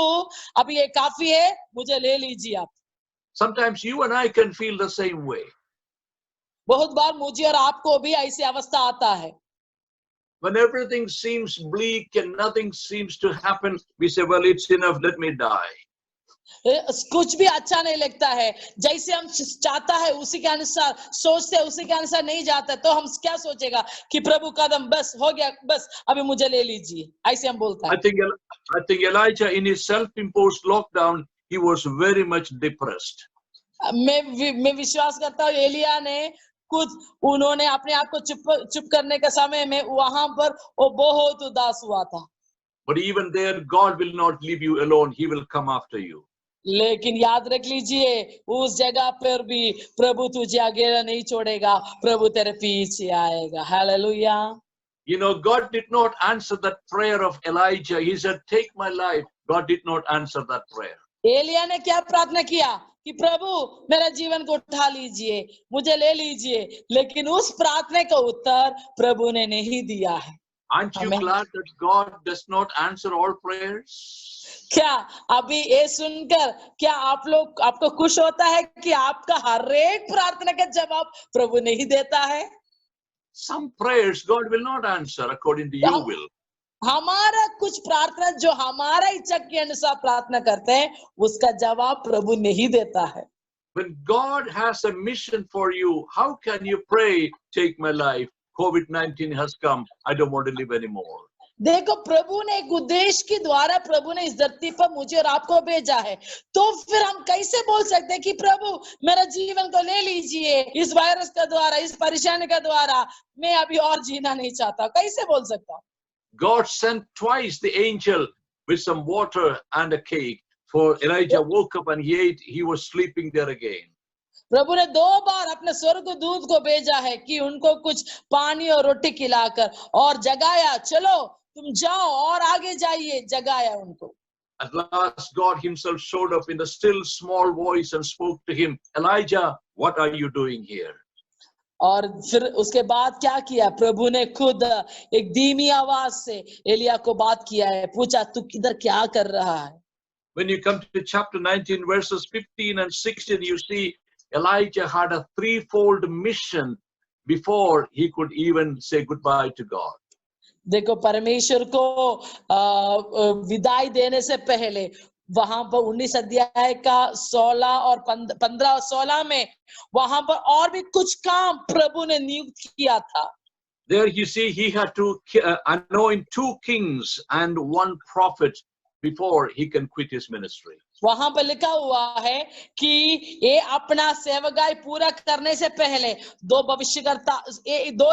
अब ये काफी है, मुझे ले लीजिए आप। Sometimes you and I can feel the same way. बहुत बार मुझे और आपको भी ऐसी अवस्था आता है। When everything seems bleak and nothing seems to happen, we say, well, it's enough, let me die. कुछ भी अच्छा नहीं लगता है, जैसे हम चाहता है उसी के अनुसार सोचते हैं, उसी के अनुसार नहीं जाता, तो हम क्या सोचेगा कि प्रभु कदम बस हो गया, बस अभी मुझे ले लीजिए, ऐसे हम बोलते हैं। I think Elijah in his self-imposed lockdown, he was very much depressed. मैं विश्वास करता हूँ एलिया ने उन्होंने अपने आप को चुप करने के समय में वहां पर वो बहुत उदास हुआ था। But even there, God will not leave you alone. He will come after you. लेकिन याद रख लीजिए, उस जगह पर भी प्रभु तुझे अकेला नहीं छोड़ेगा, प्रभु तेरे पीछे आएगा। Hallelujah. You know, God did not answer that prayer of Elijah. He said, take my life. God did not answer that prayer. Elijah ने क्या प्रार्थना किया कि प्रभु मेरा जीवन को उठा लीजिए, मुझे ले लीजिए, लेकिन उस प्रार्थना का उत्तर प्रभु ने नहीं दिया है। Aren't you glad that God does not answer all prayers? क्या अभी ये सुनकर क्या आपको खुश होता है कि आपका हर एक प्रार्थना का जवाब प्रभु नहीं देता है? Some prayers God will not answer according to your will. हमारा कुछ प्रार्थना जो हमारा इच्छा के अनुसार प्रार्थना करते हैं, उसका जवाब प्रभु नहीं देता है। When God has a mission for you, how can you pray, take my life? COVID-19 has come. I don't want to live anymore. देखो, प्रभु ने एक उद्देश्य के द्वारा प्रभु ने इस धरती पर मुझे और आपको भेजा है, तो फिर हम कैसे बोल सकते हैं कि प्रभु मेरा जीवन को ले लीजिए, इस वायरस का द्वारा, इस परेशानी का द्वारा मैं अभी और जीना नहीं चाहता, कैसे बोल सकता हूँ? God sent twice the angel with some water and a cake. For Elijah woke up and he ate. He was sleeping there again. प्रभु ने 2 बार अपने स्वर्गदूत को भेजा है कि उनको कुछ पानी और रोटी खिलाकर और जगाया, चलो तुम जाओ और आगे जाइए, जगाया उनको। At last, God himself showed up in a still small voice and spoke to him, Elijah, what are you doing here? और फिर उसके बाद क्या किया? प्रभु ने खुद एक धीमी आवाज से एलिया को बात किया है, पूछा तू किधर क्या कर रहा है? When you come to chapter 19 verses 15 and 16, you see Elijah had a threefold mission before he could even say goodbye to God. देखो, परमेश्वर को विदाई देने से पहले वहां पर 19 अध्याय का 16 और 15 16 में वहां पर और भी कुछ काम प्रभु ने नियुक्त किया था। There you see he had to anoint 2 kings and 1 prophet before he can quit his ministry. वहां पर लिखा हुआ है कि ये अपना सेवकाई पूरा करने से पहले दो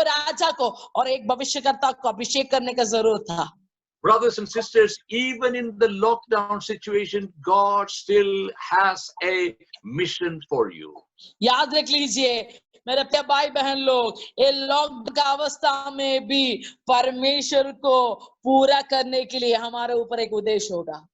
राजा को और एक भविष्यकर्ता को अभिषेक करने का जरूरत था। Brothers and sisters, even in the lockdown situation, God still has a mission for you. याद रख लीजिए मेरे प्यारे भाई बहन लोग, ये लॉकडाउन का अवस्था में भी परमेश्वर को पूरा करने के लिए हमारे ऊपर एक उद्देश्य होगा।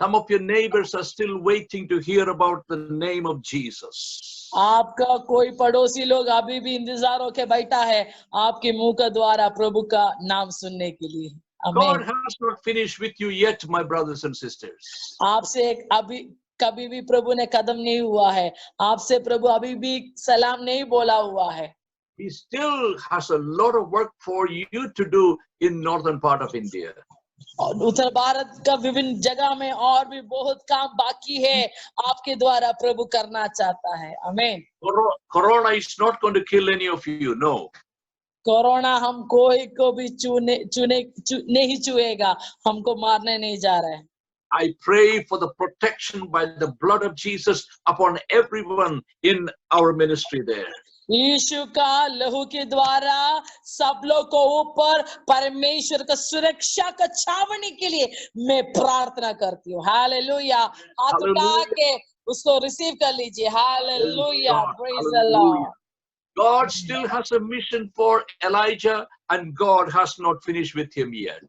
Some of your neighbors are still waiting to hear about the name of Jesus. आपका कोई पड़ोसी लोग अभी भी इंतजार होके बैठा है आपके मुंह के द्वारा प्रभु का नाम सुनने के लिए। God has not finished with you yet, my brothers and sisters. आपसे अभी कभी भी प्रभु ने कदम नहीं हुआ है, आपसे प्रभु अभी भी सलाम नहीं बोला हुआ है। He still has a lot of work for you to do in northern part of India. और उत्तर भारत का विभिन्न जगह में और भी बहुत काम बाकी है आपके द्वारा प्रभु करना चाहता है। आमीन। Corona is not going to kill any of you, no. Corona हम कोई को भी नहीं छुएगा, हमको मारने नहीं जा रहा है। I pray for the protection by the blood of Jesus upon everyone in our ministry there. यीशु का लहू के द्वारा सब लोग को ऊपर परमेश्वर का सुरक्षा का छावनी के लिए मैं प्रार्थना करती हूँ। हालेलुया। हाथ उठा के उसको रिसीव कर लीजिए। Hallelujah. Praise the Lord. God still has a mission for Elijah, and God has not finished with him yet.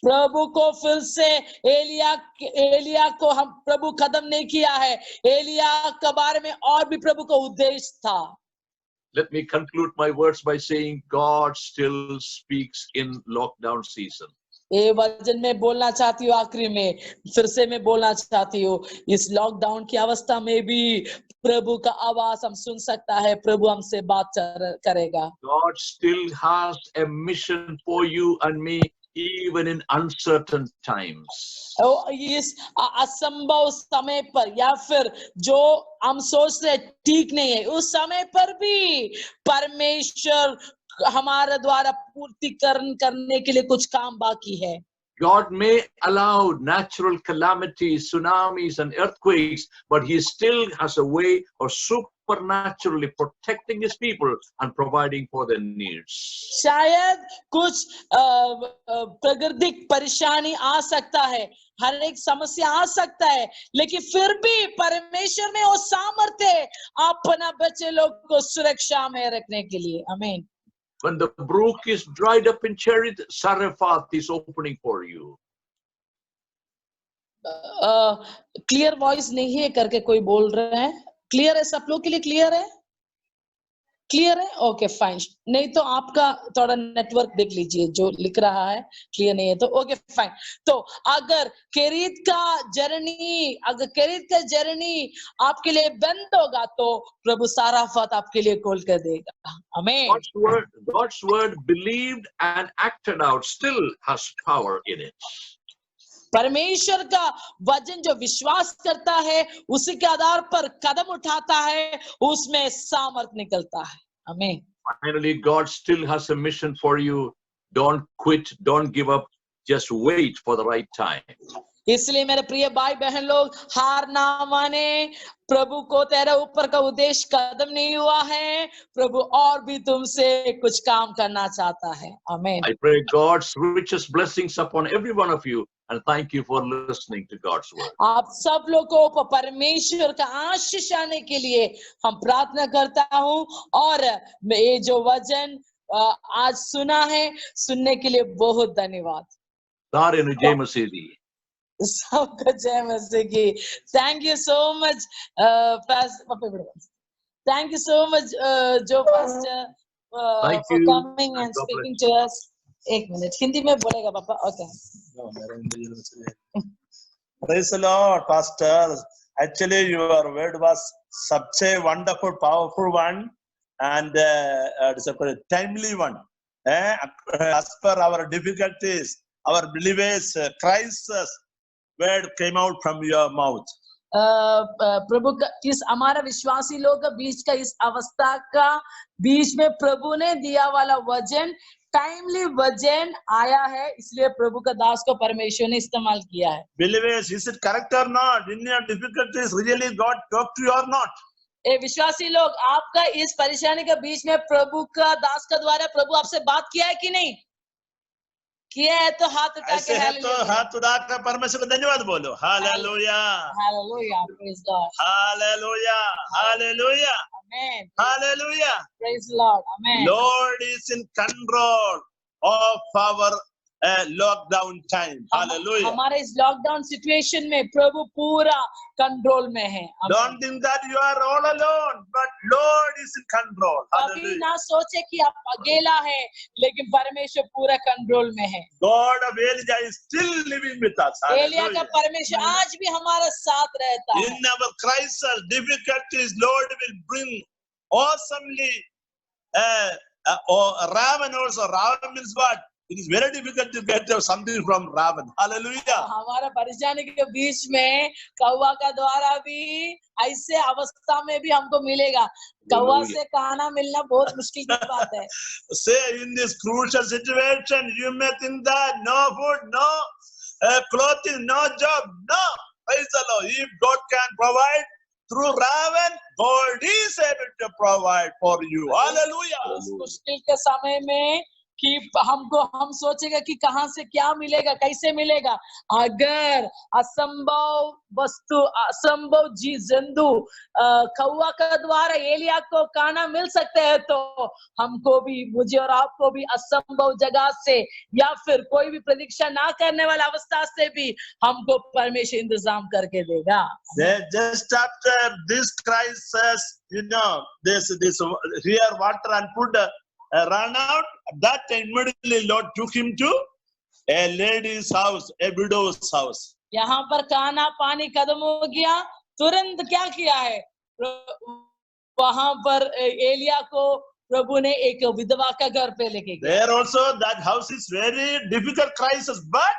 प्रभु को फिर से एलिया को हम प्रभु खत्म नहीं किया है। एलिया के बारे में और भी प्रभु का उद्देश्य था। Let me conclude my words by saying God still speaks in lockdown season. ये वचन में बोलना चाहती हूँ आखिरी में, फिर से मैं बोलना चाहती हूँ, इस लॉकडाउन की अवस्था में भी प्रभु का आवाज हम सुन सकता है, प्रभु हमसे बात करेगा। God still has a mission for you and me, even in uncertain times. इस असंभव समय पर या फिर जो हम सोच रहे ठीक नहीं है, उस समय पर भी परमेश्वर हमारे द्वारा पूर्तिकरण करने के लिए कुछ काम बाकी है। God may allow natural calamities, tsunamis and earthquakes, but he still has a way of supernaturally protecting his people and providing for their needs. शायद कुछ प्राकृतिक परेशानी आ सकता है, हर एक समस्या आ सकता है, लेकिन फिर भी परमेश्वर में वो सामर्थ्य अपना बच्चे लोग को सुरक्षा में रखने के लिए। आमीन। When the brook is dried up in Cherith, Zarephath is opening for you. Clear voice नहीं है करके कोई बोल रहे हैं। क्लियर है सब लोग के लिए? क्लियर है? क्लियर है? Okay fine. नहीं तो आपका थोड़ा नेटवर्क देख लीजिए, जो लिख रहा है क्लियर नहीं है तो ओके फाइन। तो अगर केरीत का जर्नी आपके लिए बंद होगा तो प्रभु साराफत आपके लिए खोल कर देगा। आमीन। God's word believed and acted out still has power in it. परमेश्वर का वचन जो विश्वास करता है, उसी के आधार पर कदम उठाता है, उसमें सामर्थ निकलता है। आमीन। Finally, God still has a mission for you. Don't quit, don't give up, just wait for the right time. इसलिए मेरे प्रिय भाई बहन लोग, हार ना माने। प्रभु को तेरे ऊपर का उद्देश्य खत्म नहीं हुआ है, प्रभु और भी तुमसे कुछ काम करना चाहता है। आमीन। I pray God's richest blessings upon every one of you, and thank you for listening to God's word. आप सब लोगों को परमेश्वर का आशीष आने के लिए हम प्रार्थना करता हूँ, और ये जो वचन आज सुना है, सुनने के लिए बहुत धन्यवाद। सारे ने जय मसीह दी। सबको जय मसीह की। Thank you so much, thank you so much, Joe Pastor, for coming and speaking to us. एक मिनट, हिंदी में बोलेगा पापा? Okay. Praise the Lord, Pastor. Actually, your word was such a wonderful, powerful one, and it's a timely one. As per our difficulties, our believers, Christ's word came out from your mouth. प्रभु का इस हमारा विश्वासी लोग का बीच का इस अवस्था का बीच में प्रभु ने दिया वाला वचन टाइमली वचन आया है, इसलिए प्रभु का दास को परमेश्वर ने इस्तेमाल किया है। Believers, is it correct or not? In your difficulties, really God talked to you or not? ए विश्वासी लोग, आपका इस परेशानी के बीच में प्रभु का दास का द्वारा प्रभु आपसे बात किया है कि नहीं? किया है तो हाथ उठा ऐसे के है तो हाथ उठाकर परमेश्वर को धन्यवाद बोलो। Hallelujah, hallelujah, praise God, hallelujah, hallelujah, amen, hallelujah. Praise Lord, amen. Lord is in control of our lockdown time. Hallelujah. हमारे इस लॉकडाउन सिचुएशन में प्रभु पूरा कंट्रोल में है। Don't think that you are all alone, but Lord is in control. कभी Hallelujah. ना सोचे कि आप अकेला है, लेकिन परमेश्वर पूरा कंट्रोल में है। God of Elijah is still living with us. Elia का Hallelujah. परमेश्वर आज भी हमारे साथ रहता है। In our crisis, difficulties, Lord will bring awesomely. Raven also. Raven means what? It is very difficult to get something from Raven. Hallelujah. हमारा परेशानी के बीच में कौवा का द्वारा भी ऐसे अवस्था में भी हमको मिलेगा। कौवा से खाना मिलना बहुत मुश्किल की बात है। Say in this crucial situation, you may think that no food, no clothing, no job, no. Praise the Lord. If God can provide through Raven, God is able to provide for you. Hallelujah. इस मुश्किल के समय में कि हम सोचेगा कि कहाँ से क्या मिलेगा, कैसे मिलेगा। अगर असंभव वस्तु, असंभव जंतु कौवा का द्वारा एलिया को खाना मिल सकते हैं, तो हमको भी, मुझे और आपको भी असंभव जगह से या फिर कोई भी प्रतीक्षा ना करने वाला अवस्था से भी हमको परमेश्वर इंतजाम करके देगा। Just after this crisis, this here water and food ran out. That time immediately Lord took him to a lady's house, a widow's house. यहाँ पर खाना पानी खत्म हो गया, तुरंत क्या किया है, वहां पर एलिया को प्रभु ने एक विधवा का घर पे लेके गया। There also that house is very difficult crisis, but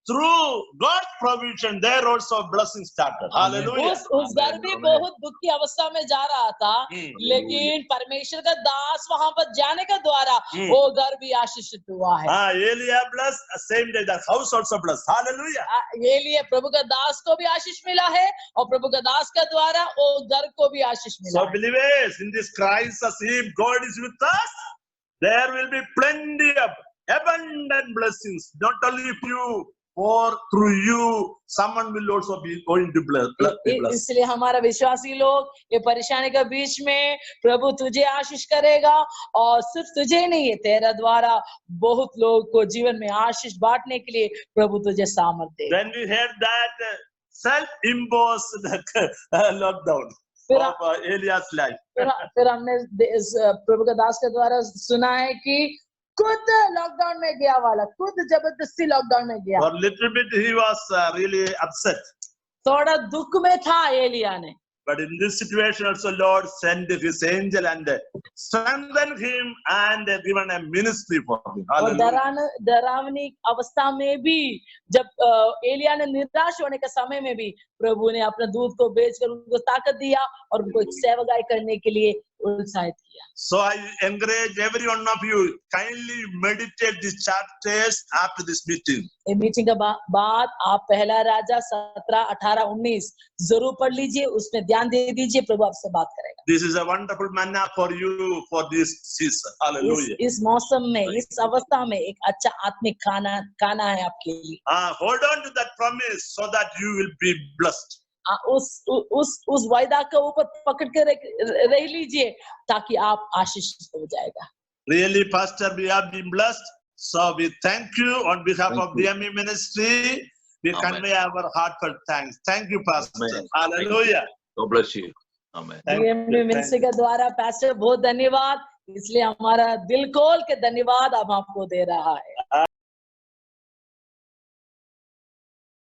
through God's provision, there also blessing started. Hallelujah. उस घर भी बहुत दुख की अवस्था में जा रहा था, लेकिन परमेश्वर का दास वहां पर जाने के द्वारा वो घर भी आशीषित हुआ है। Elia blessed, same day that house also blessed. Hallelujah. ये लिए प्रभु का दास को भी आशीष मिला है और प्रभु का दास के द्वारा वो घर को भी आशीष मिला So है। believers, in this crisis, if God is with us, there will be plenty of abundant blessings. Not only if you, or through you, someone will also be going to bless. इसलिए हमारा विश्वासी लोग ये परेशानी के बीच में प्रभु तुझे आशीष करेगा, और सिर्फ तुझे नहीं है, तेरा द्वारा बहुत लोग को जीवन में आशीष बांटने के लिए प्रभु तुझे सामर्थ्य देगा। Then we heard that self-imposed lockdown of Elias' life. फिर हमने प्रभु का दास के द्वारा सुना है कि खुद लॉकडाउन में गया वाला, खुद जबरदस्ती लॉकडाउन में गया। For a little bit he was really upset. थोड़ा दुख में था एलिया ने। But in this situation also Lord sent his angel and strengthened him and given a ministry for him. और डरावनी अवस्था में भी जब एलिया ने निराश होने के समय में भी प्रभु ने अपने दूत को भेजकर उनको ताकत दिया और उनको एक सेवकाई करने के लिए उत्साहित किया। So I encourage every one of you, kindly meditate these chapters after this meeting. ये मीटिंग के बाद आप पहला राजा 17, 18, 19 जरूर पढ़ लीजिए, उसमें ध्यान दे दीजिए, प्रभु आपसे बात करेगा। This is a wonderful manna for you for this season. Hallelujah. इस मौसम में, इस अवस्था में एक अच्छा आत्मिक खाना है आपके लिए। Hold on to that promise so that you will be blessed. उस वायदा के ऊपर पकड़ के रह लीजिए ताकि आप आशीषित हो जाएगा। Really, Pastor, we have been blessed. So we thank you on behalf of the DME ministry. We convey our heartfelt thanks. Thank you, Pastor. Amen. Hallelujah. God bless you. Amen. DME ministry के द्वारा pastor बहुत धन्यवाद, इसलिए हमारा दिल खोल के धन्यवाद अब आपको दे रहा है।